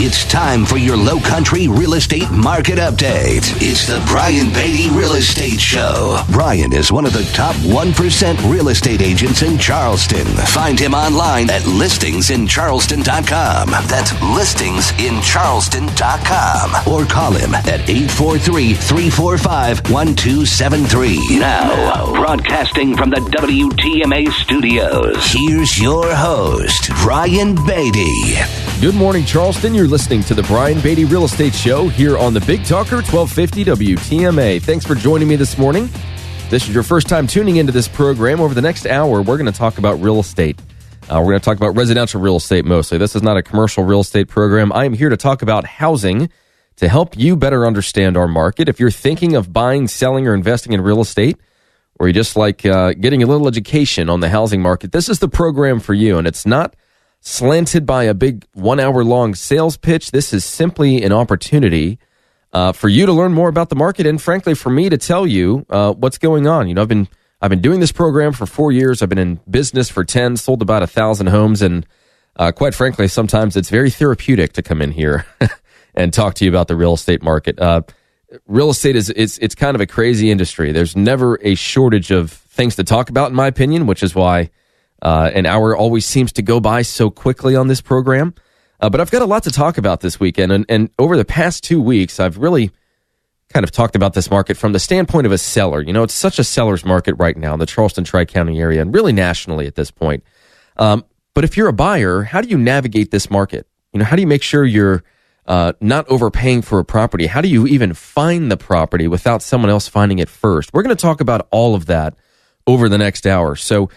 It's time for your Low Country real estate market update. It's the Brian Beatty Real Estate Show. Brian is one of the top 1% real estate agents in Charleston. Find him online at listingsincharleston.com. That's listingsincharleston.com. Or call him at 843-345-1273. Now, broadcasting from the WTMA studios, here's your host, Brian Beatty. Good morning, Charleston. You're listening to the Brian Beatty Real Estate Show here on the Big Talker 1250 WTMA. Thanks for joining me this morning. If this is your first time tuning into this program, over the next hour, we're going to talk about real estate. We're going to talk about residential real estate mostly. This is not a commercial real estate program. I am here to talk about housing to help you better understand our market. If you're thinking of buying, selling, or investing in real estate, or you just like getting a little education on the housing market, this is the program for you. And it's not slanted by a big 1 hour long sales pitch. This is simply an opportunity for you to learn more about the market, and frankly, for me to tell you what's going on. You know, I've been doing this program for 4 years. I've been in business for 10, sold about 1,000 homes, and quite frankly, sometimes it's very therapeutic to come in here and talk to you about the real estate market. Real estate it's kind of a crazy industry. There's never a shortage of things to talk about, in my opinion, which is why an hour always seems to go by so quickly on this program. But I've got a lot to talk about this weekend. And over the past 2 weeks, I've really kind of talked about this market from the standpoint of a seller. You know, it's such a seller's market right now in the Charleston Tri-County area and really nationally at this point. But if you're a buyer, how do you navigate this market? You know, how do you make sure you're not overpaying for a property? How do you even find the property without someone else finding it first? We're going to talk about all of that over the next hour. So,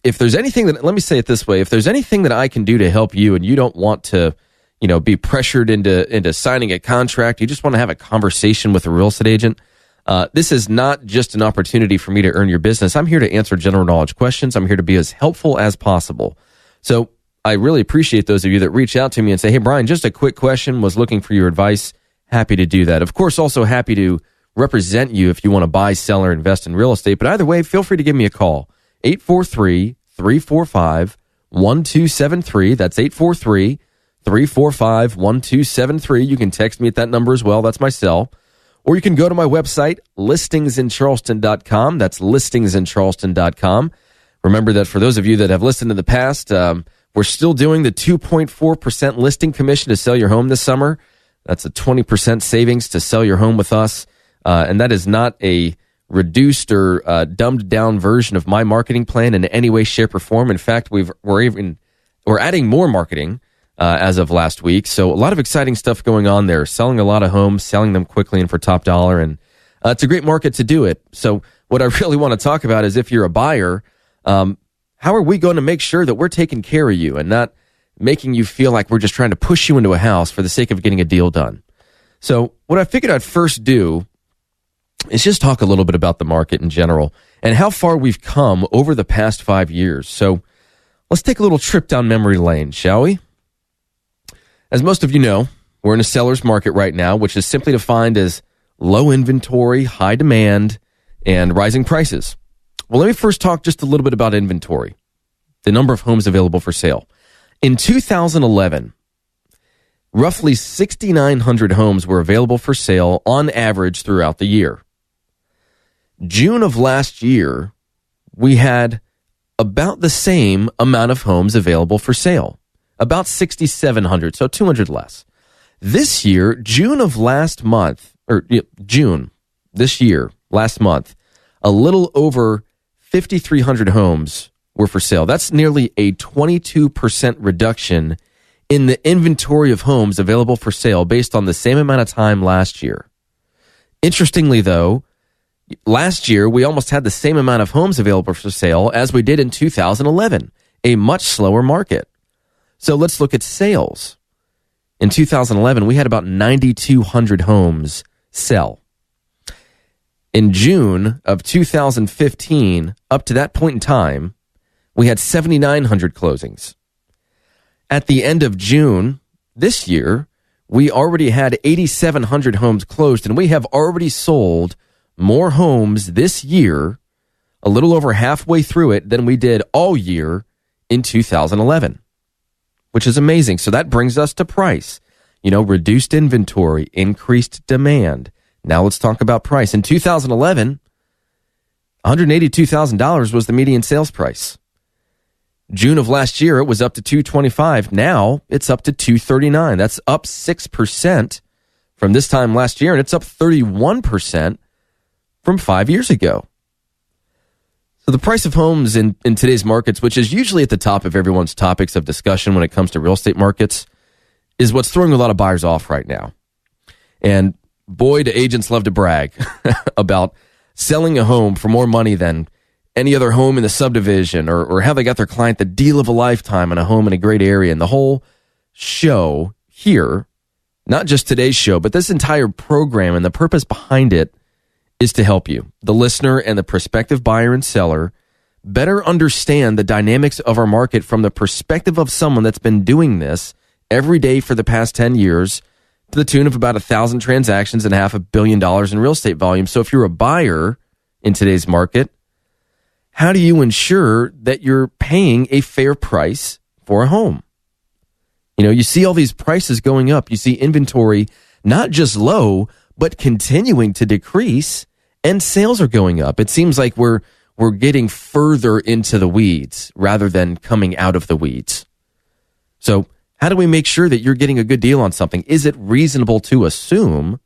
if there's anything that, let me say it this way, if there's anything that I can do to help you and you don't want to, you know, be pressured into signing a contract, you just want to have a conversation with a real estate agent, this is not just an opportunity for me to earn your business. I'm here to answer general knowledge questions. I'm here to be as helpful as possible. So I really appreciate those of you that reach out to me and say, hey, Brian, just a quick question, was looking for your advice. Happy to do that. Of course, also happy to represent you if you want to buy, sell, or invest in real estate. But either way, feel free to give me a call. 843-345-1273. That's 843-345-1273. You can text me at that number as well. That's my cell. Or you can go to my website, listingsincharleston.com. That's listingsincharleston.com. Remember that for those of you that have listened in the past, we're still doing the 2.4% listing commission to sell your home this summer. That's a 20% savings to sell your home with us. And that is not a reduced or dumbed down version of my marketing plan in any way, shape, or form. In fact, we're adding more marketing as of last week. So a lot of exciting stuff going on there. Selling a lot of homes, selling them quickly and for top dollar, and it's a great market to do it. So what I really want to talk about is if you're a buyer, how are we going to make sure that we're taking care of you and not making you feel like we're just trying to push you into a house for the sake of getting a deal done? So what I figured I'd first do is just talk a little bit about the market in general and how far we've come over the past 5 years. So let's take a little trip down memory lane, shall we? As most of you know, we're in a seller's market right now, which is simply defined as low inventory, high demand, and rising prices. Well, let me first talk just a little bit about inventory, the number of homes available for sale. In 2011, roughly 6,900 homes were available for sale on average throughout the year. June of last year, we had about the same amount of homes available for sale, about 6,700, so 200 less. This year, June this year, last month, a little over 5,300 homes were for sale. That's nearly a 22% reduction in the inventory of homes available for sale based on the same amount of time last year. Interestingly, though, last year, we almost had the same amount of homes available for sale as we did in 2011, a much slower market. So let's look at sales. In 2011, we had about 9,200 homes sell. In June of 2015, up to that point in time, we had 7,900 closings. At the end of June this year, we already had 8,700 homes closed, and we have already sold more homes this year, a little over halfway through it, than we did all year in 2011, which is amazing. So that brings us to price. reduced inventory, increased demand. Now let's talk about price. In 2011, $182,000 was the median sales price. June of last year, it was up to $225,000. Now it's up to $239,000. That's up 6% from this time last year, and it's up 31% from 5 years ago. So the price of homes in today's markets, which is usually at the top of everyone's topics of discussion when it comes to real estate markets, is what's throwing a lot of buyers off right now. And boy, do agents love to brag about selling a home for more money than any other home in the subdivision, or how they got their client the deal of a lifetime on a home in a great area. And the whole show here, not just today's show, but this entire program and the purpose behind it is to help you, the listener and the prospective buyer and seller, better understand the dynamics of our market from the perspective of someone that's been doing this every day for the past 10 years to the tune of about 1,000 transactions and $500 million in real estate volume. So if you're a buyer in today's market, how do you ensure that you're paying a fair price for a home? You see all these prices going up. You see inventory not just low, but continuing to decrease, and sales are going up. It seems like we're getting further into the weeds rather than coming out of the weeds. So how do we make sure that you're getting a good deal on something? Is it reasonable to assume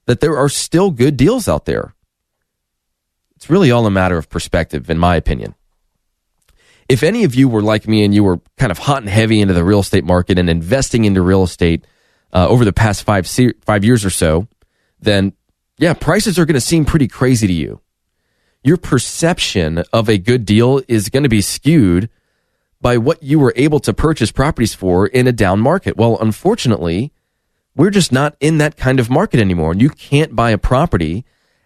that there are still good deals out there? It's really all a matter of perspective, in my opinion. If any of you were like me and you were kind of hot and heavy into the real estate market and investing into real estate over the past 5 years or so, then yeah, prices are going to seem pretty crazy to you. Your perception of a good deal is going to be skewed by what you were able to purchase properties for in a down market. Well, unfortunately, we're just not in that kind of market anymore. You can't buy a property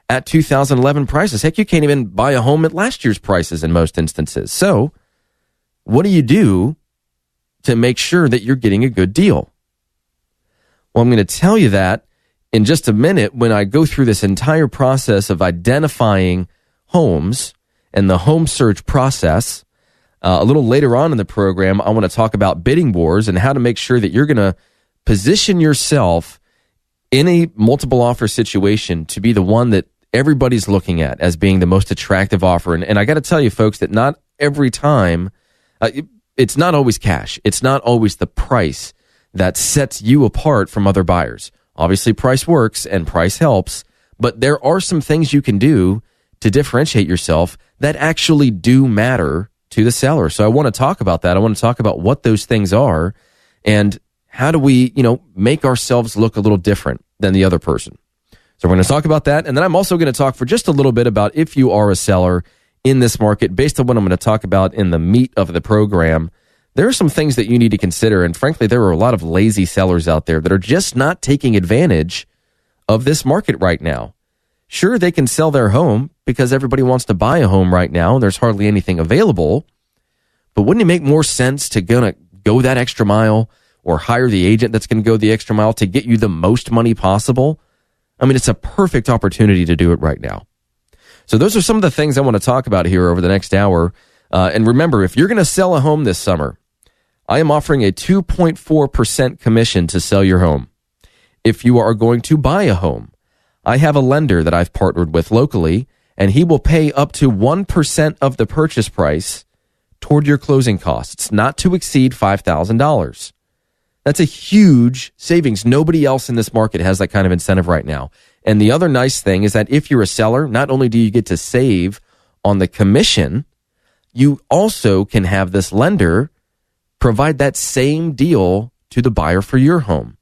at 2011 prices. Heck, you can't even buy a home at last year's prices in most instances. So what do you do to make sure that you're getting a good deal? Well, I'm going to tell you that in just a minute when I go through this entire process of identifying homes and the home search process. A little later on in the program, I want to talk about bidding wars and how to make sure that you're going to position yourself in a multiple offer situation to be the one that everybody's looking at as being the most attractive offer. And I got to tell you, folks, that not every time, it's not always cash. It's not always the price that sets you apart from other buyers. Obviously, price works and price helps, but there are some things you can do to differentiate yourself that actually do matter to the seller. So I want to talk about that. I want to talk about what those things are and how do we, make ourselves look a little different than the other person. So we're going to talk about that. And then I'm also going to talk for just a little bit about if you are a seller in this market, based on what I'm going to talk about in the meat of the program. There are some things that you need to consider. And frankly, there are a lot of lazy sellers out there that are just not taking advantage of this market right now. Sure, they can sell their home because everybody wants to buy a home right now and there's hardly anything available. But wouldn't it make more sense to go that extra mile or hire the agent that's going to go the extra mile to get you the most money possible? I mean, it's a perfect opportunity to do it right now. So those are some of the things I want to talk about here over the next hour. And remember, if you're going to sell a home this summer, I am offering a 2.4% commission to sell your home. If you are going to buy a home, I have a lender that I've partnered with locally, and he will pay up to 1% of the purchase price toward your closing costs, not to exceed $5,000. That's a huge savings. Nobody else in this market has that kind of incentive right now. And the other nice thing is that if you're a seller, not only do you get to save on the commission, you also can have this lender provide that same deal to the buyer for your home.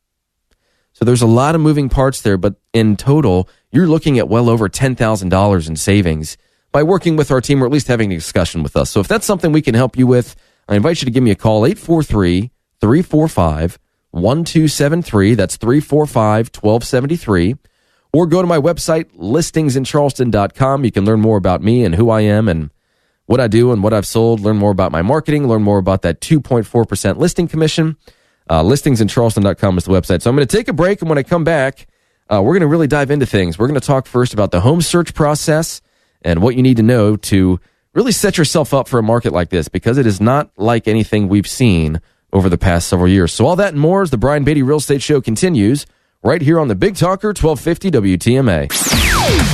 So there's a lot of moving parts there, but in total, you're looking at well over $10,000 in savings by working with our team or at least having a discussion with us. So if that's something we can help you with, I invite you to give me a call, 843-345-1273. That's 345-1273. Or go to my website, listingsincharleston.com. You can learn more about me and who I am and what I do and what I've sold. Learn more about my marketing. Learn more about that 2.4% listing commission. Listingsincharleston.com is the website. So I'm going to take a break, and when I come back, we're going to really dive into things. We're going to talk first about the home search process and what you need to know to really set yourself up for a market like this, because it is not like anything we've seen over the past several years. So all that and more as the Brian Beatty Real Estate Show continues right here on the Big Talker 1250 WTMA.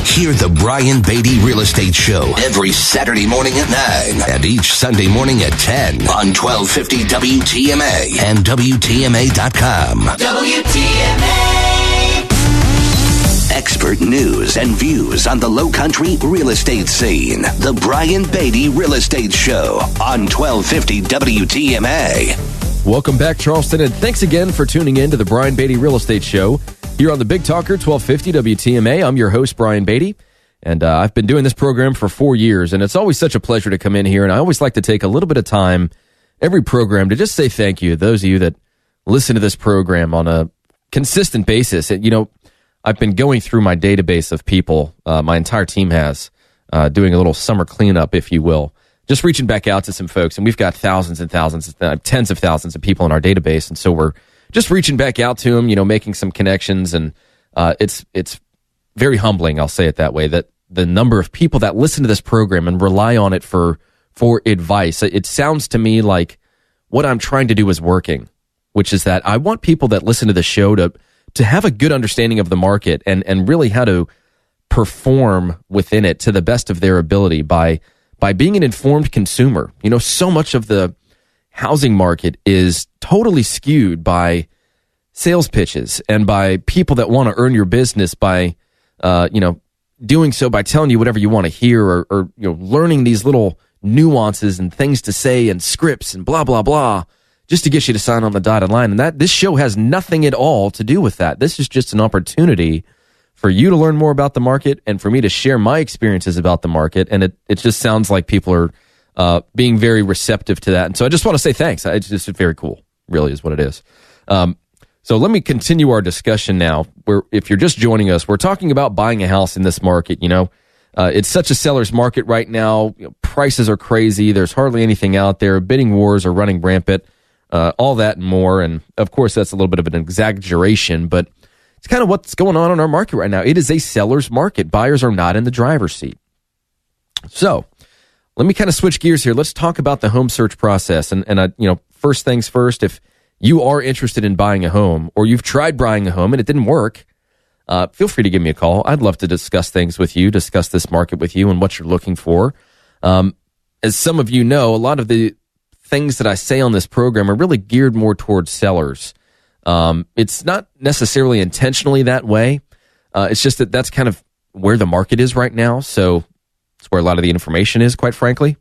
Hear the Brian Beatty Real Estate Show every Saturday morning at 9 and each Sunday morning at 10 on 1250 WTMA and WTMA.com. WTMA. Expert news and views on the Low-Country real estate scene. The Brian Beatty Real Estate Show on 1250 WTMA. Welcome back, Charleston, and thanks again for tuning in to the Brian Beatty Real Estate Show here on the Big Talker 1250 WTMA. I'm your host, Brian Beatty, and I've been doing this program for 4 years, and it's always such a pleasure to come in here, and I always like to take a little bit of time every program to just say thank you to those of you that listen to this program on a consistent basis. And, I've been going through my database of people, my entire team has, doing a little summer cleanup, if you will, just reaching back out to some folks. And we've got thousands and thousands, tens of thousands of people in our database. And so we're just reaching back out to them, making some connections. And it's very humbling, I'll say it that way, that the number of people that listen to this program and rely on it for advice. It sounds to me like what I'm trying to do is working, which is that I want people that listen to the show to have a good understanding of the market and really how to perform within it to the best of their ability by being an informed consumer. So much of the housing market is totally skewed by sales pitches and by people that want to earn your business by, doing so by telling you whatever you want to hear or learning these little nuances and things to say and scripts and blah, blah, blah, just to get you to sign on the dotted line. And this show has nothing at all to do with that. This is just an opportunity for you to learn more about the market and for me to share my experiences about the market. And it just sounds like people are being very receptive to that. And so I just want to say thanks. It's just very cool, really is what it is. So let me continue our discussion now. If you're just joining us, we're talking about buying a house in this market. It's such a seller's market right now. Prices are crazy. There's hardly anything out there. Bidding wars are running rampant. All that and more. And of course, that's a little bit of an exaggeration, but it's kind of what's going on in our market right now. It is a seller's market. Buyers are not in the driver's seat. So let me kind of switch gears here. Let's talk about the home search process. And first things first, if you are interested in buying a home or you've tried buying a home and it didn't work, feel free to give me a call. I'd love to discuss things with you, discuss this market with you and what you're looking for. As some of you know, a lot of the things that I say on this program are really geared more towards sellers. It's not necessarily intentionally that way. It's just that that's kind of where the market is right now. So it's where a lot of the information is, quite frankly.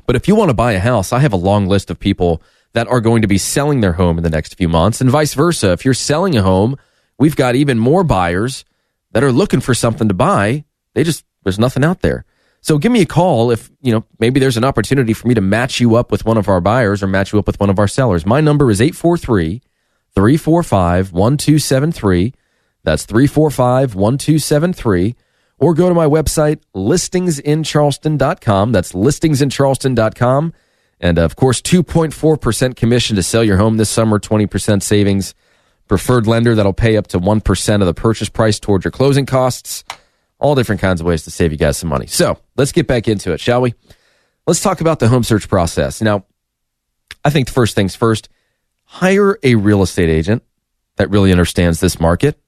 But if you want to buy a house, I have a long list of people that are going to be selling their home in the next few months, and vice versa. If you're selling a home, we've got even more buyers that are looking for something to buy. There's nothing out there. So give me a call if, maybe there's an opportunity for me to match you up with one of our buyers or match you up with one of our sellers. My number is 843-345-1273. That's 345-1273. Or go to my website, listingsincharleston.com. That's listingsincharleston.com. And of course, 2.4% commission to sell your home this summer, 20% savings. Preferred lender that'll pay up to 1% of the purchase price towards your closing costs. All different kinds of ways to save you guys some money. So let's get back into it, shall we? Let's talk about the home search process. Now, I think first things first, hire a real estate agent that really understands this market.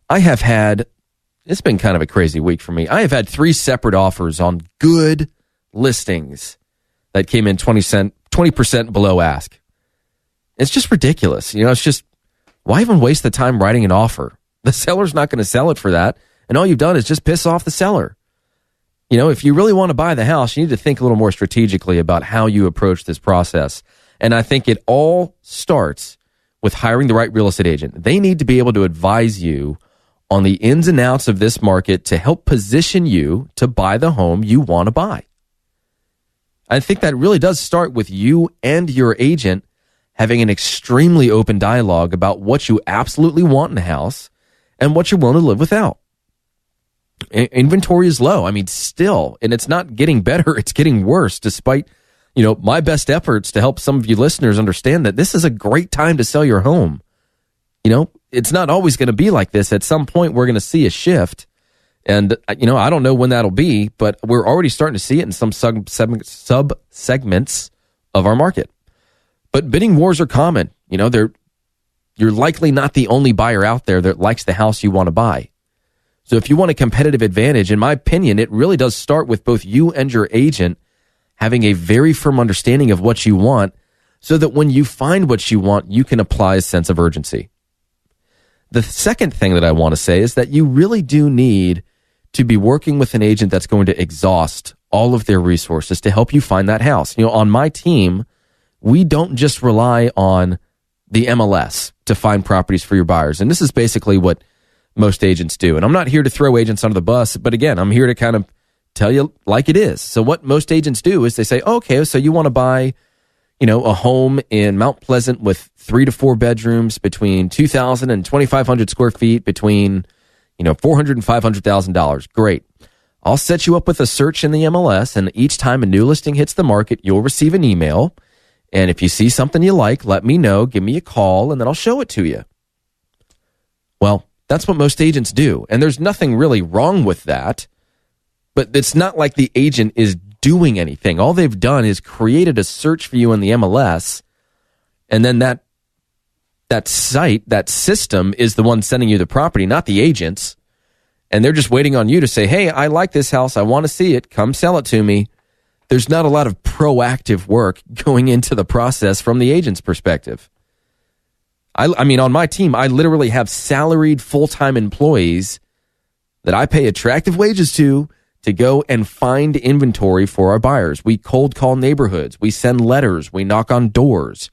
It's been kind of a crazy week for me. I have had 3 separate offers on good listings that came in 20% below ask. It's just ridiculous. It's just, why even waste the time writing an offer? The seller's not going to sell it for that. And all you've done is just piss off the seller. If you really want to buy the house, you need to think a little more strategically about how you approach this process. And I think it all starts with hiring the right real estate agent. They need to be able to advise you on the ins and outs of this market to help position you to buy the home you want to buy. I think that really does start with you and your agent having an extremely open dialogue about what you absolutely want in a house and what you're willing to live without. Inventory is low. Still, and it's not getting better. It's getting worse despite, my best efforts to help some of you listeners understand that this is a great time to sell your home. It's not always going to be like this. At some point, we're going to see a shift. And, I don't know when that'll be, but we're already starting to see it in some sub-segments of our market. But bidding wars are common. You're likely not the only buyer out there that likes the house you want to buy. So if you want a competitive advantage, in my opinion, it really does start with both you and your agent having a very firm understanding of what you want, so that when you find what you want, you can apply a sense of urgency. The second thing that I want to say is that you really do need to be working with an agent that's going to exhaust all of their resources to help you find that house. On my team, we don't just rely on the MLS to find properties for your buyers. And this is basically what most agents do. And I'm not here to throw agents under the bus, but again, I'm here to kind of tell you like it is. So what most agents do is they say, okay, so you want to buy, a home in Mount Pleasant with 3 to 4 bedrooms between 2,000 and 2,500 square feet between, $400,000 and $500,000. Great. I'll set you up with a search in the MLS, and each time a new listing hits the market, you'll receive an email. And if you see something you like, let me know, give me a call, and then I'll show it to you. Well, that's what most agents do. And there's nothing really wrong with that, but it's not like the agent is doing anything. All they've done is created a search for you in the MLS, and then that site, that system is the one sending you the property, not the agents. And they're just waiting on you to say, hey, I like this house. I want to see it. Come sell it to me. There's not a lot of proactive work going into the process from the agent's perspective. I mean, on my team, I literally have salaried full-time employees that I pay attractive wages to go and find inventory for our buyers. We cold call neighborhoods. We send letters. We knock on doors.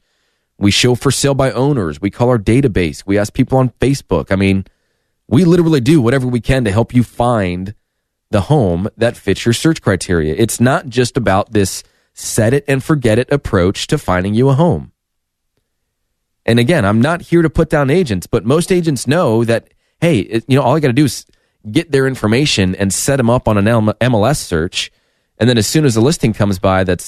We show for sale by owners. We call our database. We ask people on Facebook. I mean, we literally do whatever we can to help you find the home that fits your search criteria. It's not just about this set it and forget it approach to finding you a home. And again, I'm not here to put down agents, but most agents know that, hey, all I got to do is get their information and set them up on an MLS search. And then as soon as a listing comes by that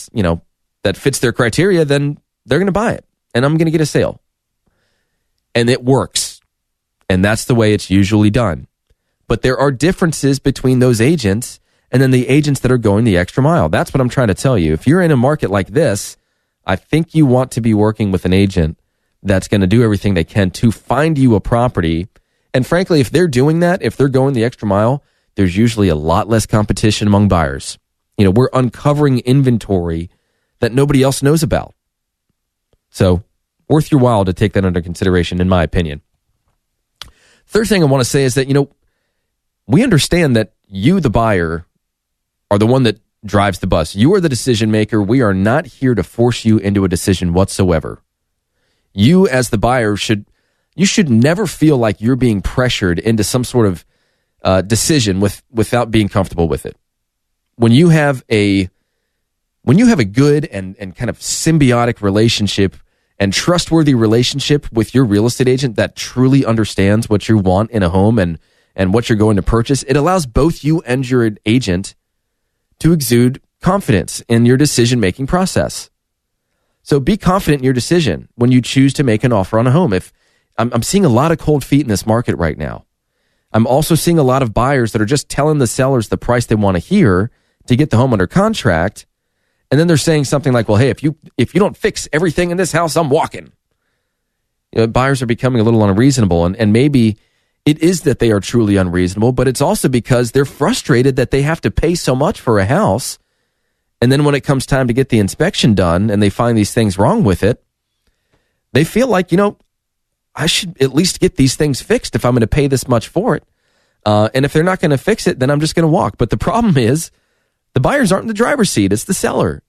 fits their criteria, then they're going to buy it. And I'm going to get a sale. And it works. And that's the way it's usually done. But there are differences between those agents and then the agents that are going the extra mile. That's what I'm trying to tell you. If you're in a market like this, I think you want to be working with an agent that's going to do everything they can to find you a property. And frankly, if they're doing that, if they're going the extra mile, there's usually a lot less competition among buyers. We're uncovering inventory that nobody else knows about. So, worth your while to take that under consideration, in my opinion. Third thing I want to say is that, we understand that you, the buyer, are the one that drives the bus. You are the decision maker. We are not here to force you into a decision whatsoever. You, as the buyer, should never feel like you're being pressured into some sort of decision without being comfortable with it. When you have a good and kind of symbiotic relationship and trustworthy relationship with your real estate agent that truly understands what you want in a home and what you're going to purchase, it allows both you and your agent to exude confidence in your decision-making process. So be confident in your decision when you choose to make an offer on a home. If I'm seeing a lot of cold feet in this market right now. I'm also seeing a lot of buyers that are just telling the sellers the price they want to hear to get the home under contract. And then they're saying something like, well, hey, if you don't fix everything in this house, I'm walking. Buyers are becoming a little unreasonable. And maybe it is that they are truly unreasonable, but it's also because they're frustrated that they have to pay so much for a house. And then when it comes time to get the inspection done and they find these things wrong with it, they feel like, I should at least get these things fixed if I'm going to pay this much for it. And if they're not going to fix it, then I'm just going to walk. But the problem is the buyers aren't in the driver's seat. It's the seller.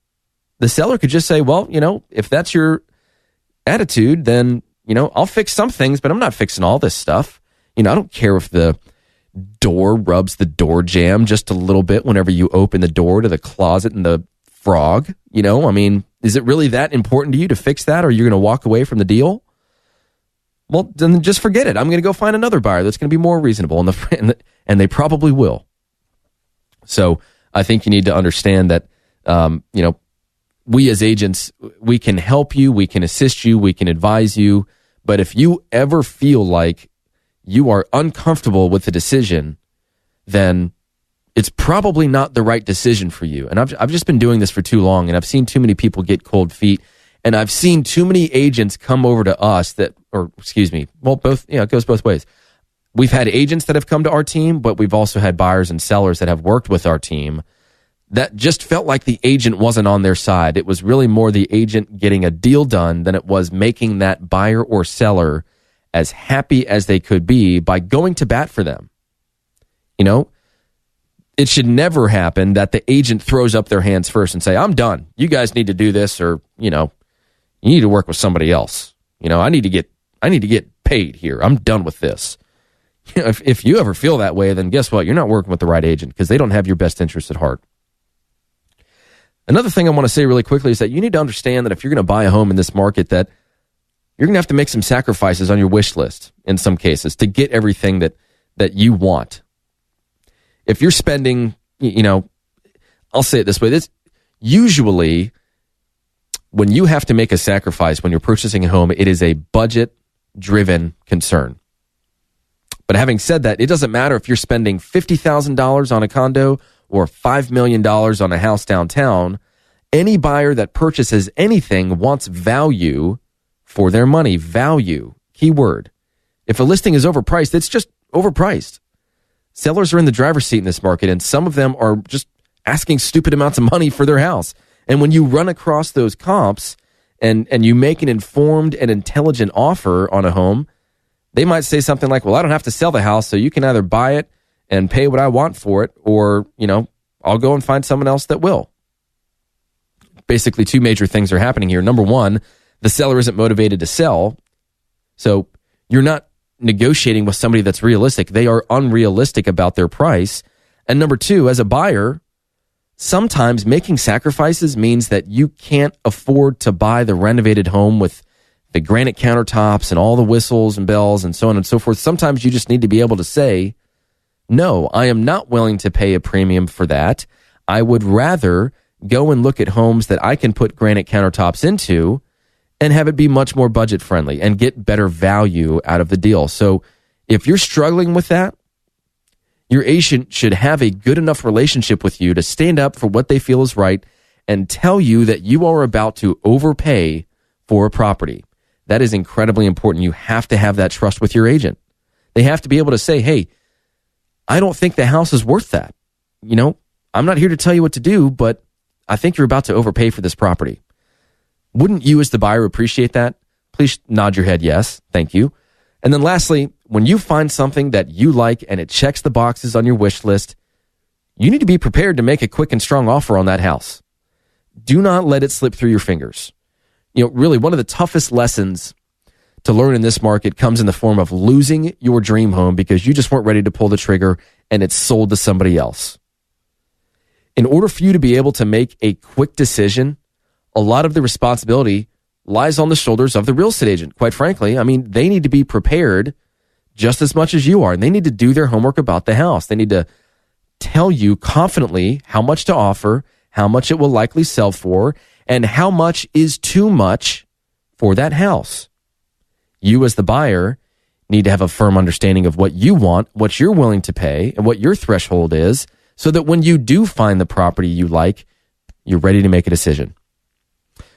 The seller could just say, well, if that's your attitude, then, I'll fix some things, but I'm not fixing all this stuff. I don't care if the door rubs the door jamb just a little bit whenever you open the door to the closet and the frog. Is it really that important to you to fix that, or you're going to walk away from the deal? Well, then just forget it. I'm going to go find another buyer that's going to be more reasonable, and they probably will. So I think you need to understand that, we as agents, we can help you, we can assist you, we can advise you. But if you ever feel like you are uncomfortable with the decision, then it's probably not the right decision for you. And I've just been doing this for too long, and I've seen too many people get cold feet. And I've seen too many agents come over to us it goes both ways. We've had agents that have come to our team, but we've also had buyers and sellers that have worked with our team that just felt like the agent wasn't on their side. It was really more the agent getting a deal done than it was making that buyer or seller as happy as they could be by going to bat for them. It should never happen that the agent throws up their hands first and say, I'm done. You guys need to do this, or, you need to work with somebody else. I need to get paid here. I'm done with this. If you ever feel that way, then guess what? You're not working with the right agent because they don't have your best interest at heart. Another thing I want to say really quickly is that you need to understand that if you're going to buy a home in this market, that you're going to have to make some sacrifices on your wish list in some cases to get everything that you want. If you're spending, I'll say it this way, usually when you have to make a sacrifice when you're purchasing a home, it is a budget-driven concern. But having said that, it doesn't matter if you're spending $50,000 on a condo or $5 million on a house downtown. Any buyer that purchases anything wants value for their money. Value, key word. If a listing is overpriced, it's just overpriced. Sellers are in the driver's seat in this market, and some of them are just asking stupid amounts of money for their house. And when you run across those comps and you make an informed and intelligent offer on a home, they might say something like, well, I don't have to sell the house, so you can either buy it and pay what I want for it, or, I'll go and find someone else that will. Basically, two major things are happening here. Number one, the seller isn't motivated to sell, so you're not negotiating with somebody that's realistic. They are unrealistic about their price. And number two, as a buyer, sometimes making sacrifices means that you can't afford to buy the renovated home with the granite countertops and all the whistles and bells and so on and so forth. Sometimes you just need to be able to say, no, I am not willing to pay a premium for that. I would rather go and look at homes that I can put granite countertops into and have it be much more budget friendly and get better value out of the deal. So if you're struggling with that, your agent should have a good enough relationship with you to stand up for what they feel is right and tell you that you are about to overpay for a property. That is incredibly important. You have to have that trust with your agent. They have to be able to say, hey, I don't think the house is worth that. I'm not here to tell you what to do, but I think you're about to overpay for this property. Wouldn't you as the buyer appreciate that? Please nod your head yes. Thank you. And then lastly, when you find something that you like and it checks the boxes on your wish list, you need to be prepared to make a quick and strong offer on that house. Do not let it slip through your fingers. Really one of the toughest lessons to learn in this market comes in the form of losing your dream home because you just weren't ready to pull the trigger and it's sold to somebody else. In order for you to be able to make a quick decision, a lot of the responsibility lies on the shoulders of the real estate agent. Quite frankly, they need to be prepared just as much as you are, and they need to do their homework about the house. They need to tell you confidently how much to offer, how much it will likely sell for, and how much is too much for that house. You as the buyer need to have a firm understanding of what you want, what you're willing to pay, and what your threshold is, so that when you do find the property you like, you're ready to make a decision.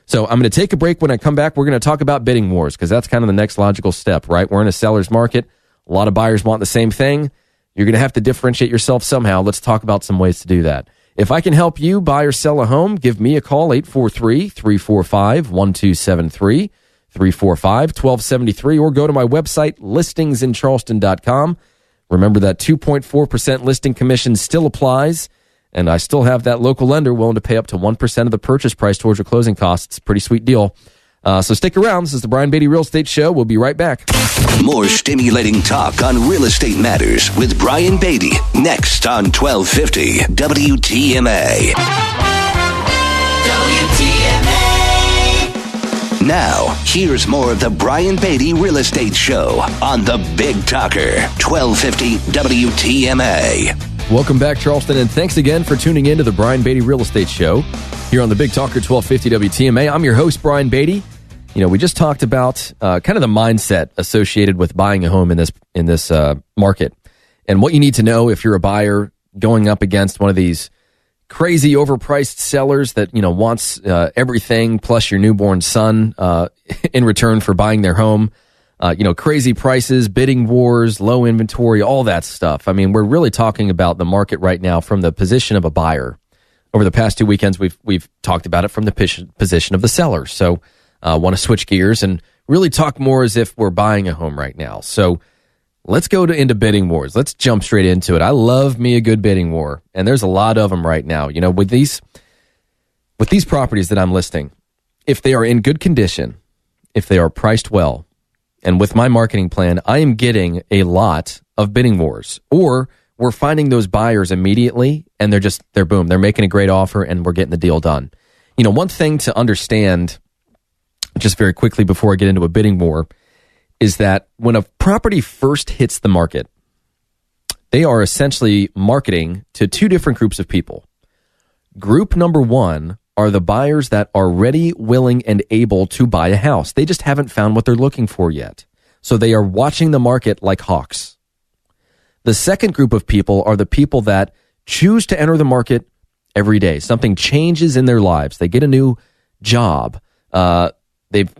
So I'm going to take a break. When I come back, we're going to talk about bidding wars because that's kind of the next logical step, right? We're in a seller's market. A lot of buyers want the same thing. You're going to have to differentiate yourself somehow. Let's talk about some ways to do that. If I can help you buy or sell a home, give me a call, 843-345-1273, 345-1273, or go to my website, listingsincharleston.com. Remember that 2.4% listing commission still applies. And I still have that local lender willing to pay up to 1% of the purchase price towards your closing costs. Pretty sweet deal. So stick around. This is the Brian Beatty Real Estate Show. We'll be right back. More stimulating talk on real estate matters with Brian Beatty. Next on 1250 WTMA. WTMA. Now, here's more of the Brian Beatty Real Estate Show on the Big Talker. 1250 WTMA. Welcome back, Charleston, and thanks again for tuning in to the Brian Beatty Real Estate Show here on the Big Talker 1250 WTMA. I'm your host, Brian Beatty. We just talked about kind of the mindset associated with buying a home in this market, and what you need to know if you're a buyer going up against one of these crazy overpriced sellers that, wants everything plus your newborn son in return for buying their home. Crazy prices, bidding wars, low inventory, all that stuff. I mean, we're really talking about the market right now from the position of a buyer. Over the past 2 weekends, we've talked about it from the position of the seller. So I want to switch gears and really talk more as if we're buying a home right now. So let's go into bidding wars. Let's jump straight into it. I love me a good bidding war, and there's a lot of them right now. With these properties that I'm listing, if they are in good condition, if they are priced well, and with my marketing plan, I am getting a lot of bidding wars, or we're finding those buyers immediately and they're boom, they're making a great offer and we're getting the deal done. One thing to understand just very quickly before I get into a bidding war is that when a property first hits the market, they are essentially marketing to two different groups of people. Group number one are the buyers that are ready, willing, and able to buy a house. They just haven't found what they're looking for yet. So they are watching the market like hawks. The second group of people are the people that choose to enter the market every day. Something changes in their lives. They get a new job. They've,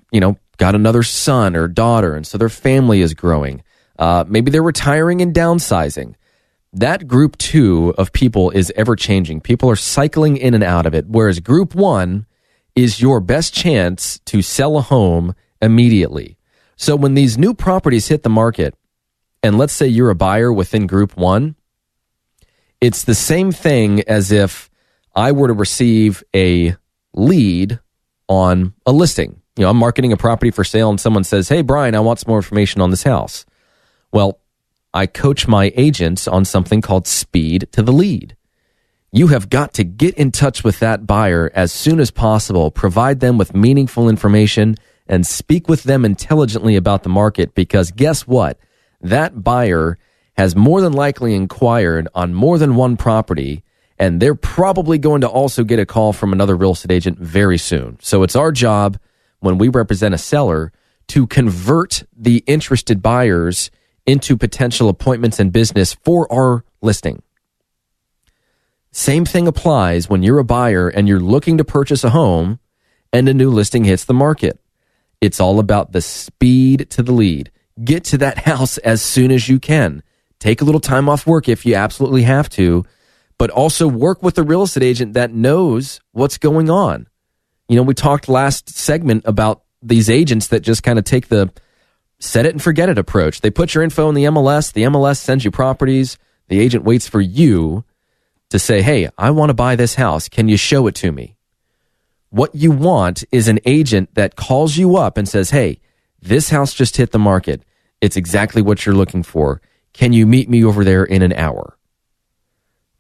got another son or daughter, and so their family is growing. Maybe they're retiring and downsizing. That group two of people is ever changing. People are cycling in and out of it, whereas group one is your best chance to sell a home immediately. So when these new properties hit the market, and let's say you're a buyer within group one, it's the same thing as if I were to receive a lead on a listing. I'm marketing a property for sale and someone says, "Hey, Brian, I want some more information on this house." Well, I coach my agents on something called speed to the lead. You have got to get in touch with that buyer as soon as possible, provide them with meaningful information, and speak with them intelligently about the market, because guess what? That buyer has more than likely inquired on more than one property, and they're probably going to also get a call from another real estate agent very soon. So it's our job, when we represent a seller, to convert the interested buyers into potential appointments and business for our listing. Same thing applies when you're a buyer and you're looking to purchase a home and a new listing hits the market. It's all about the speed to the lead. Get to that house as soon as you can. Take a little time off work if you absolutely have to, but also work with a real estate agent that knows what's going on. We talked last segment about these agents that just kind of take the set it and forget it approach. They put your info in the MLS sends you properties, the agent waits for you to say, "Hey, I want to buy this house. Can you show it to me?" What you want is an agent that calls you up and says, "Hey, this house just hit the market. It's exactly what you're looking for. Can you meet me over there in an hour?"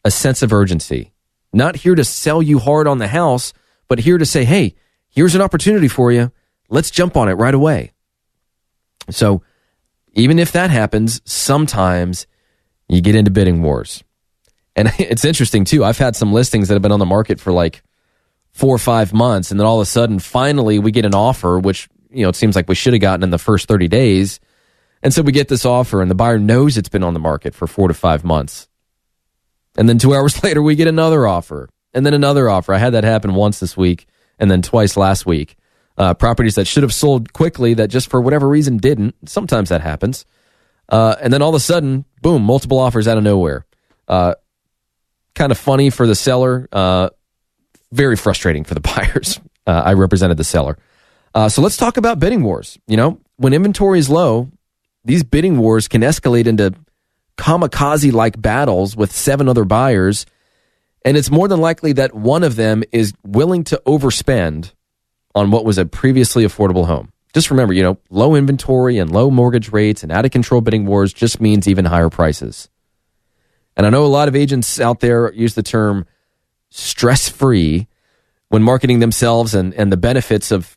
A sense of urgency. Not here to sell you hard on the house, but here to say, "Hey, here's an opportunity for you. Let's jump on it right away." So even if that happens, sometimes you get into bidding wars. And it's interesting too. I've had some listings that have been on the market for like 4 or 5 months, and then all of a sudden, finally, we get an offer, which, it seems like we should have gotten in the first 30 days. And so we get this offer, and the buyer knows it's been on the market for 4 to 5 months. And then 2 hours later, we get another offer, and then another offer. I had that happen once this week, and then twice last week. Properties that should have sold quickly that just for whatever reason didn't. Sometimes that happens. And then all of a sudden, boom, multiple offers out of nowhere. Kind of funny for the seller. Very frustrating for the buyers. I represented the seller. So let's talk about bidding wars. When inventory is low, these bidding wars can escalate into kamikaze-like battles with 7 other buyers. And it's more than likely that one of them is willing to overspend on what was a previously affordable home. Just remember, low inventory and low mortgage rates and out-of-control bidding wars just means even higher prices. And I know a lot of agents out there use the term stress-free when marketing themselves and the benefits of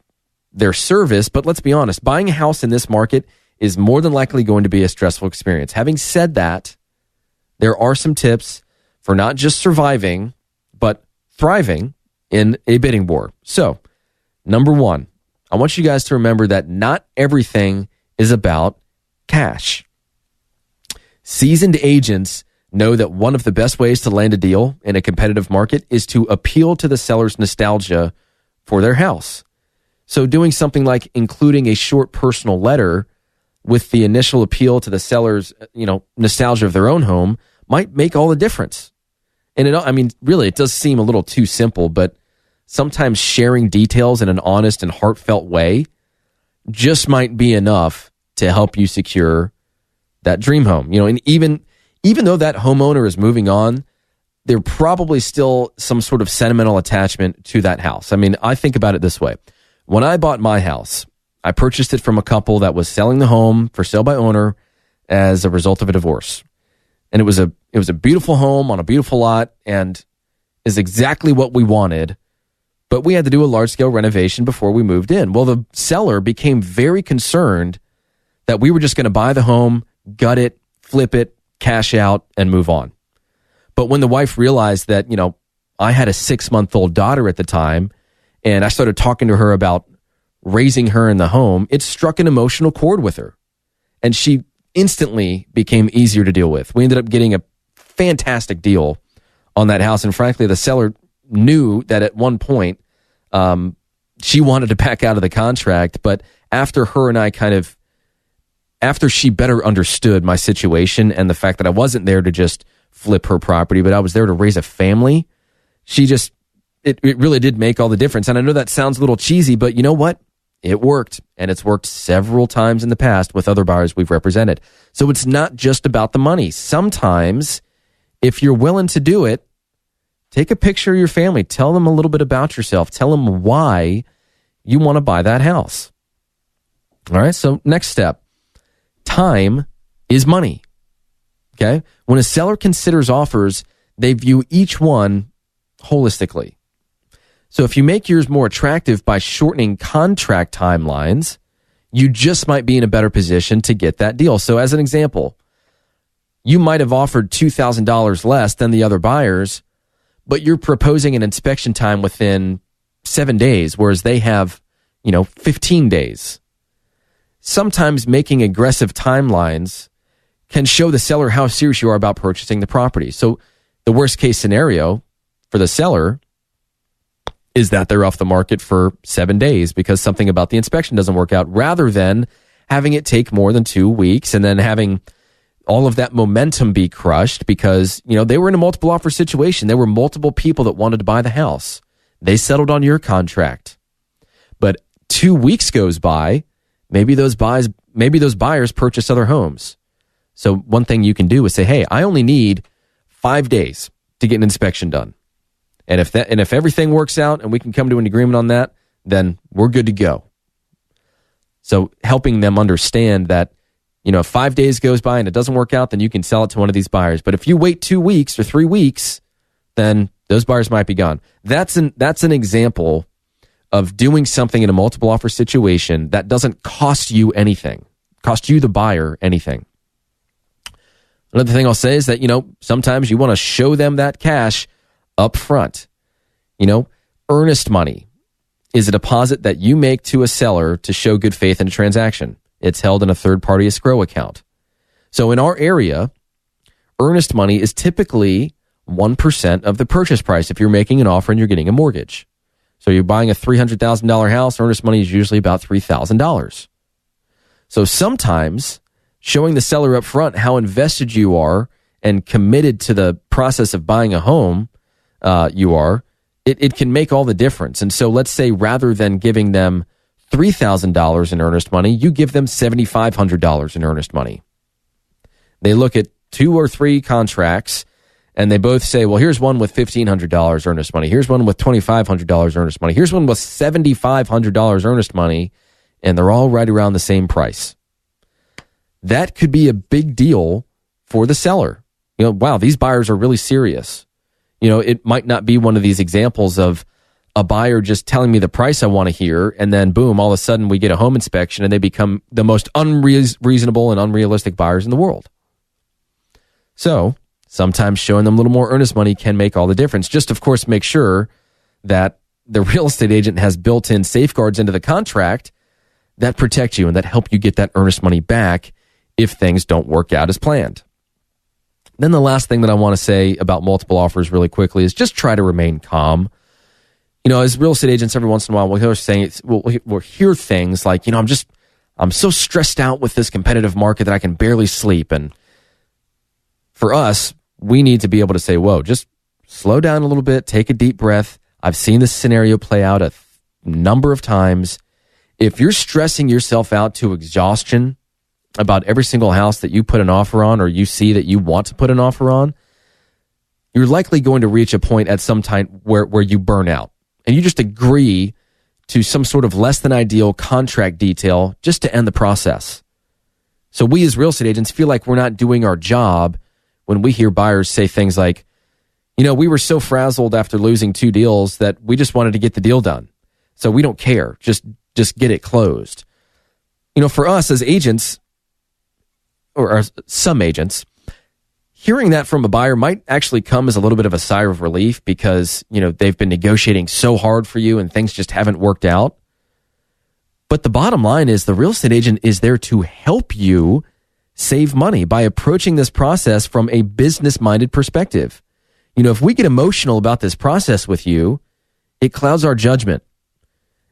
their service, but let's be honest, buying a house in this market is more than likely going to be a stressful experience. Having said that, there are some tips for not just surviving, but thriving in a bidding war. So, number one, I want you guys to remember that not everything is about cash. Seasoned agents know that one of the best ways to land a deal in a competitive market is to appeal to the seller's nostalgia for their house. So doing something like including a short personal letter with the initial appeal to the seller's, nostalgia of their own home might make all the difference. And really, it does seem a little too simple, but sometimes sharing details in an honest and heartfelt way just might be enough to help you secure that dream home. And even though that homeowner is moving on, there probably still some sort of sentimental attachment to that house. I think about it this way. When I bought my house, I purchased it from a couple that was selling the home for sale by owner as a result of a divorce. And it was a beautiful home on a beautiful lot and is exactly what we wanted. But we had to do a large-scale renovation before we moved in. Well, the seller became very concerned that we were just going to buy the home, gut it, flip it, cash out, and move on. But when the wife realized that, I had a 6-month-old daughter at the time, and I started talking to her about raising her in the home, it struck an emotional chord with her. And she instantly became easier to deal with. We ended up getting a fantastic deal on that house. And frankly, the seller knew that at one point, she wanted to back out of the contract. But after her and I after she better understood my situation and the fact that I wasn't there to just flip her property, but I was there to raise a family, it really did make all the difference. And I know that sounds a little cheesy, but you know what? It worked, and it's worked several times in the past with other buyers we've represented. So it's not just about the money. Sometimes, if you're willing to do it, take a picture of your family. Tell them a little bit about yourself. Tell them why you want to buy that house. All right, so next step. Time is money. Okay? When a seller considers offers, they view each one holistically. So if you make yours more attractive by shortening contract timelines, you just might be in a better position to get that deal. So as an example, you might have offered $2,000 less than the other buyers, but you're proposing an inspection time within 7 days, whereas they have, 15 days. Sometimes making aggressive timelines can show the seller how serious you are about purchasing the property. So the worst case scenario for the seller is that they're off the market for 7 days because something about the inspection doesn't work out, rather than having it take more than 2 weeks and then having all of that momentum be crushed because, they were in a multiple offer situation. There were multiple people that wanted to buy the house. They settled on your contract. But 2 weeks goes by, maybe those buyers purchase other homes. So one thing you can do is say, hey, I only need 5 days to get an inspection done. And if everything works out and we can come to an agreement on that, then we're good to go. So helping them understand that, if 5 days goes by and it doesn't work out, then you can sell it to one of these buyers. But if you wait 2 weeks or 3 weeks, then those buyers might be gone. That's an example of doing something in a multiple offer situation that doesn't cost you anything, cost you the buyer anything. Another thing I'll say is that, sometimes you want to show them that cash up front. Earnest money is a deposit that you make to a seller to show good faith in a transaction. It's held in a third-party escrow account. So in our area, earnest money is typically 1% of the purchase price if you're making an offer and you're getting a mortgage. So you're buying a $300,000 house, earnest money is usually about $3,000. So sometimes showing the seller up front how invested you are and committed to the process of buying a home it can make all the difference. And so let's say rather than giving them $3,000 in earnest money, you give them $7,500 in earnest money. They look at 2 or 3 contracts and they both say, well, here's one with $1,500 earnest money. Here's one with $2,500 earnest money. Here's one with $7,500 earnest money. And they're all right around the same price. That could be a big deal for the seller. Wow, these buyers are really serious. It might not be one of these examples of a buyer just telling me the price I want to hear, and then boom, all of a sudden we get a home inspection and they become the most unreasonable and unrealistic buyers in the world. So sometimes showing them a little more earnest money can make all the difference. Just, of course, make sure that the real estate agent has built-in safeguards into the contract that protect you and that help you get that earnest money back if things don't work out as planned. Then the last thing that I want to say about multiple offers really quickly is just try to remain calm. As real estate agents, every once in a while, we'll hear things like, I'm so stressed out with this competitive market that I can barely sleep. And for us, we need to be able to say, whoa, just slow down a little bit, take a deep breath. I've seen this scenario play out a number of times. If you're stressing yourself out to exhaustion about every single house that you put an offer on or you see that you want to put an offer on, you're likely going to reach a point at some time where you burn out. And you just agree to some sort of less than ideal contract detail just to end the process. So we as real estate agents feel like we're not doing our job when we hear buyers say things like, we were so frazzled after losing 2 deals that we just wanted to get the deal done. So we don't care. Just get it closed. For us as agents, or some agents, hearing that from a buyer might actually come as a little bit of a sigh of relief because, they've been negotiating so hard for you and things just haven't worked out. But the bottom line is the real estate agent is there to help you save money by approaching this process from a business-minded perspective. If we get emotional about this process with you, it clouds our judgment.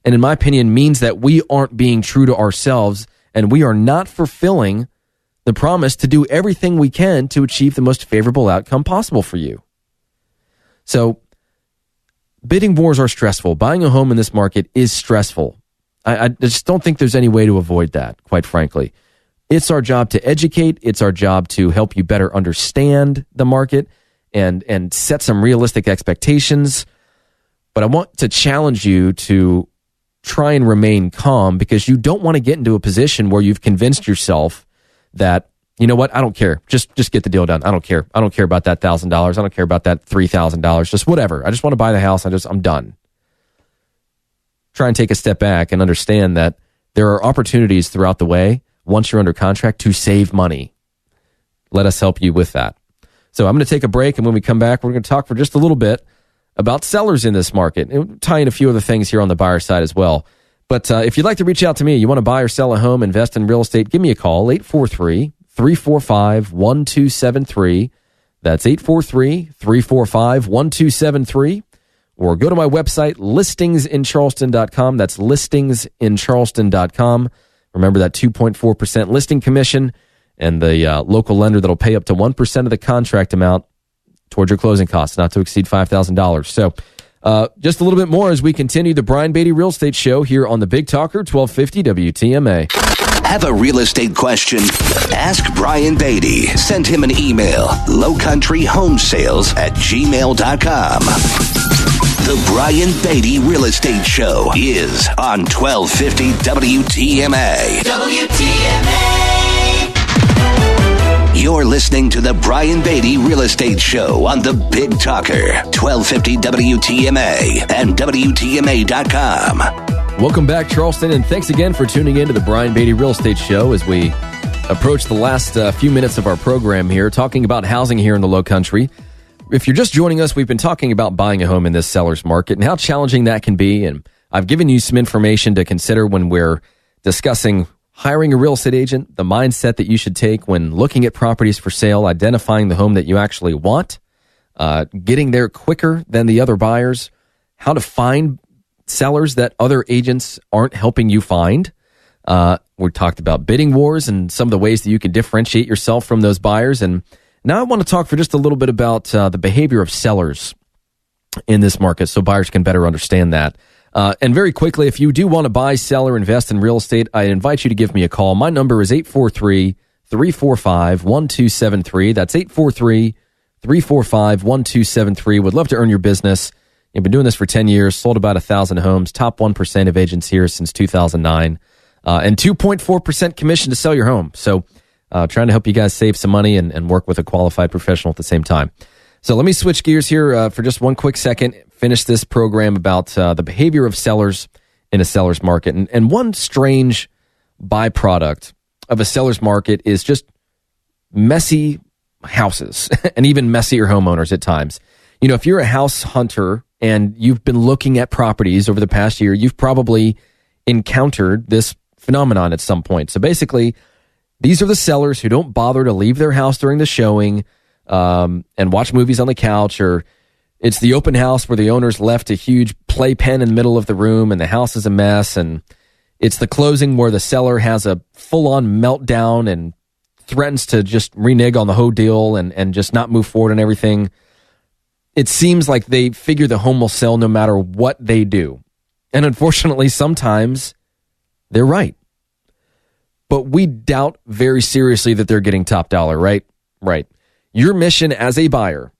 And in my opinion, means that we aren't being true to ourselves and we are not fulfilling the promise to do everything we can to achieve the most favorable outcome possible for you. So, bidding wars are stressful. Buying a home in this market is stressful. I just don't think there's any way to avoid that, quite frankly. It's our job to educate. It's our job to help you better understand the market and set some realistic expectations. But I want to challenge you to try and remain calm because you don't want to get into a position where you've convinced yourself that, I don't care. Just get the deal done. I don't care. I don't care about that $1,000. I don't care about that $3,000. Just whatever. I just want to buy the house. I'm done. Try and take a step back and understand that there are opportunities throughout the way, once you're under contract, to save money. Let us help you with that. So I'm going to take a break, and when we come back, we're going to talk for just a little bit about sellers in this market. And we'll tie in a few other things here on the buyer side as well. But if you'd like to reach out to me, you want to buy or sell a home, invest in real estate, give me a call, 843-345-1273. That's 843-345-1273. Or go to my website, listingsincharleston.com. That's listingsincharleston.com. Remember that 2.4% listing commission and the local lender that'll pay up to 1% of the contract amount towards your closing costs, not to exceed $5,000. So just a little bit more as we continue the Brian Beatty Real Estate Show here on the Big Talker, 1250 WTMA. Have a real estate question? Ask Brian Beatty. Send him an email, lowcountryhomesales@gmail.com. The Brian Beatty Real Estate Show is on 1250 WTMA. You're listening to the Brian Beatty Real Estate Show on the Big Talker, 1250 WTMA and WTMA.com. Welcome back, Charleston, and thanks again for tuning in to the Brian Beatty Real Estate Show as we approach the last few minutes of our program here, talking about housing here in the Low Country. If you're just joining us, we've been talking about buying a home in this seller's market and how challenging that can be, and I've given you some information to consider when we're discussing hiring a real estate agent, the mindset that you should take when looking at properties for sale, identifying the home that you actually want, getting there quicker than the other buyers, how to find sellers that other agents aren't helping you find. We talked about bidding wars and some of the ways that you can differentiate yourself from those buyers. And now I want to talk for just a little bit about the behavior of sellers in this market so buyers can better understand that. And very quickly, if you do want to buy, sell, or invest in real estate, I invite you to give me a call. My number is 843-345-1273. That's 843-345-1273. Would love to earn your business. I've been doing this for 10 years, sold about 1,000 homes, top 1% of agents here since 2009, and 2.4% commission to sell your home. So trying to help you guys save some money and work with a qualified professional at the same time. So let me switch gears here for just one quick second, finish this program about the behavior of sellers in a seller's market. And one strange byproduct of a seller's market is just messy houses and even messier homeowners at times. You know, if you're a house hunter and you've been looking at properties over the past year, you've probably encountered this phenomenon at some point. So basically, these are the sellers who don't bother to leave their house during the showing. and watch movies on the couch, or it's the open house where the owner's left a huge playpen in the middle of the room and the house is a mess, and it's the closing where the seller has a full-on meltdown and threatens to just renege on the whole deal and just not move forward and everything. It seems like they figure the home will sell no matter what they do. And unfortunately, sometimes they're right. But we doubt very seriously that they're getting top dollar, right? Right. Your mission as a buyer,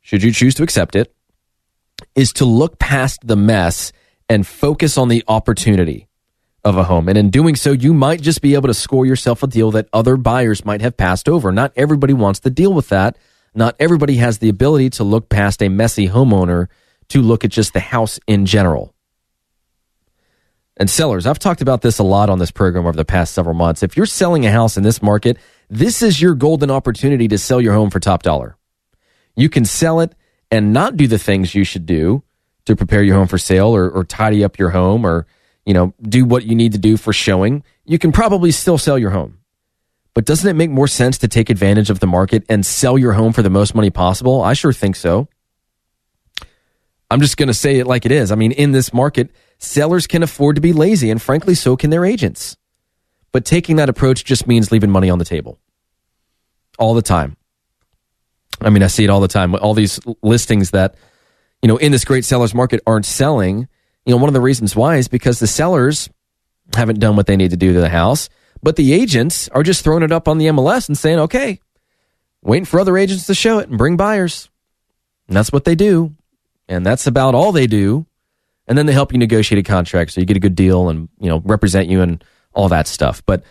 should you choose to accept it, is to look past the mess and focus on the opportunity of a home. And in doing so, you might just be able to score yourself a deal that other buyers might have passed over. Not everybody wants to deal with that. Not everybody has the ability to look past a messy homeowner to look at just the house in general. And sellers, I've talked about this a lot on this program over the past several months. If you're selling a house in this market, this is your golden opportunity to sell your home for top dollar. You can sell it and not do the things you should do to prepare your home for sale, or tidy up your home, or do what you need to do for showing. You can probably still sell your home. But doesn't it make more sense to take advantage of the market and sell your home for the most money possible? I sure think so. I'm just going to say it like it is. I mean, in this market, sellers can afford to be lazy, and frankly, so can their agents. But taking that approach just means leaving money on the table. All the time. I mean, I see it all the time. All these listings that, in this great seller's market aren't selling. One of the reasons why is because the sellers haven't done what they need to do to the house, but the agents are just throwing it up on the MLS and saying, okay, waiting for other agents to show it and bring buyers. And that's what they do. And that's about all they do. And then they help you negotiate a contract so you get a good deal and, represent you and all that stuff. But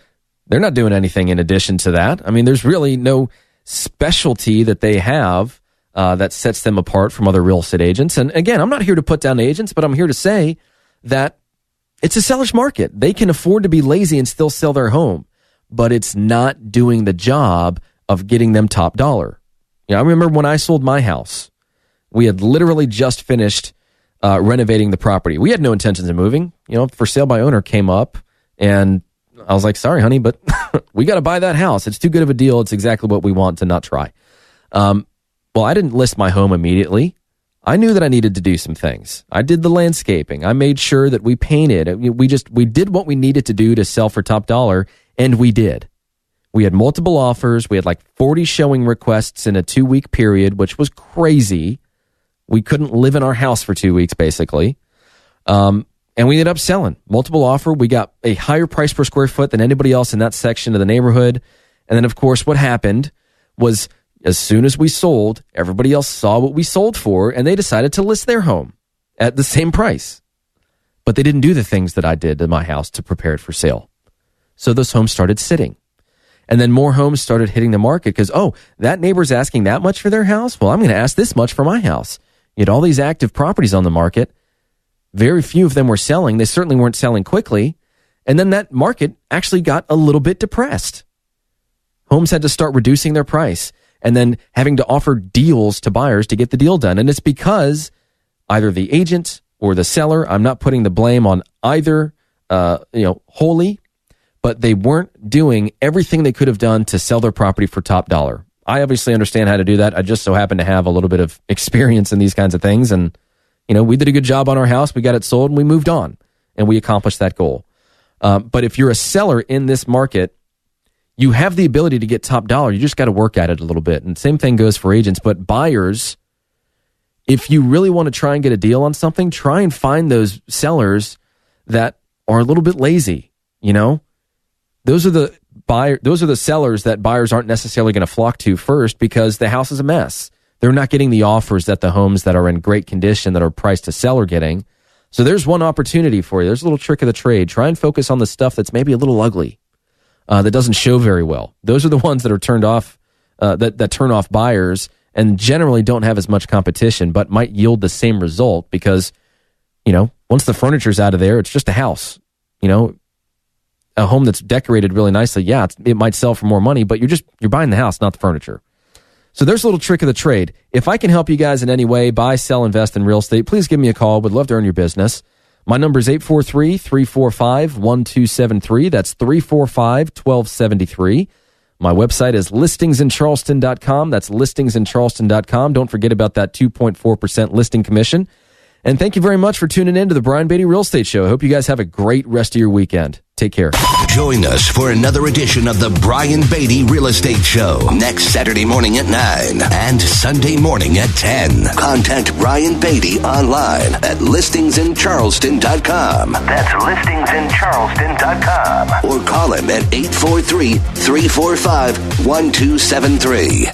they're not doing anything in addition to that. I mean, there's really no specialty that they have that sets them apart from other real estate agents. And again, I'm not here to put down agents, but I'm here to say that it's a seller's market. They can afford to be lazy and still sell their home, but it's not doing the job of getting them top dollar. I remember when I sold my house, we had literally just finished renovating the property. We had no intentions of moving. For sale by owner came up, and I was like, sorry, honey, but we got to buy that house. It's too good of a deal. It's exactly what we want to not try. Well, I didn't list my home immediately. I knew that I needed to do some things. I did the landscaping. I made sure that we painted. We did what we needed to do to sell for top dollar, and we did. We had multiple offers. We had like 40 showing requests in a 2-week period, which was crazy. We couldn't live in our house for 2 weeks, basically. And we ended up selling. Multiple offer. We got a higher price per square foot than anybody else in that section of the neighborhood. And then, of course, what happened was, as soon as we sold, everybody else saw what we sold for, and they decided to list their home at the same price. But they didn't do the things that I did to my house to prepare it for sale. So those homes started sitting. And then more homes started hitting the market because, that neighbor's asking that much for their house? Well, I'm going to ask this much for my house. You had all these active properties on the market. Very few of them were selling. They certainly weren't selling quickly. And then that market actually got a little bit depressed. Homes had to start reducing their price and then having to offer deals to buyers to get the deal done. And it's because either the agent or the seller, I'm not putting the blame on either, wholly, but they weren't doing everything they could have done to sell their property for top dollar. I obviously understand how to do that. I just so happen to have a little bit of experience in these kinds of things. And, we did a good job on our house. We got it sold and we moved on and we accomplished that goal. But if you're a seller in this market, you have the ability to get top dollar. You just got to work at it a little bit. And same thing goes for agents. But buyers, if you really want to try and get a deal on something, try and find those sellers that are a little bit lazy. Those are the sellers that buyers aren't necessarily going to flock to first because the house is a mess. They're not getting the offers that the homes that are in great condition that are priced to sell are getting. So there's one opportunity for you. There's a little trick of the trade. Try and focus on the stuff that's maybe a little ugly, that doesn't show very well. Those are the ones that are turned off, that turn off buyers and generally don't have as much competition, but might yield the same result because, once the furniture's out of there, it's just a house. A home that's decorated really nicely, it might sell for more money, but you're buying the house, not the furniture. So there's a little trick of the trade. If I can help you guys in any way, buy, sell, invest in real estate, please give me a call. Would love to earn your business. My number is 843-345-1273. That's 345-1273. My website is listingsincharleston.com. That's listingsincharleston.com. Don't forget about that 2.4% listing commission. And thank you very much for tuning in to the Brian Beatty Real Estate Show. I hope you guys have a great rest of your weekend. Take care. Join us for another edition of the Brian Beatty Real Estate Show next Saturday morning at 9 and Sunday morning at 10. Contact Brian Beatty online at listingsincharleston.com. That's listingsincharleston.com. Or call him at 843-345-1273.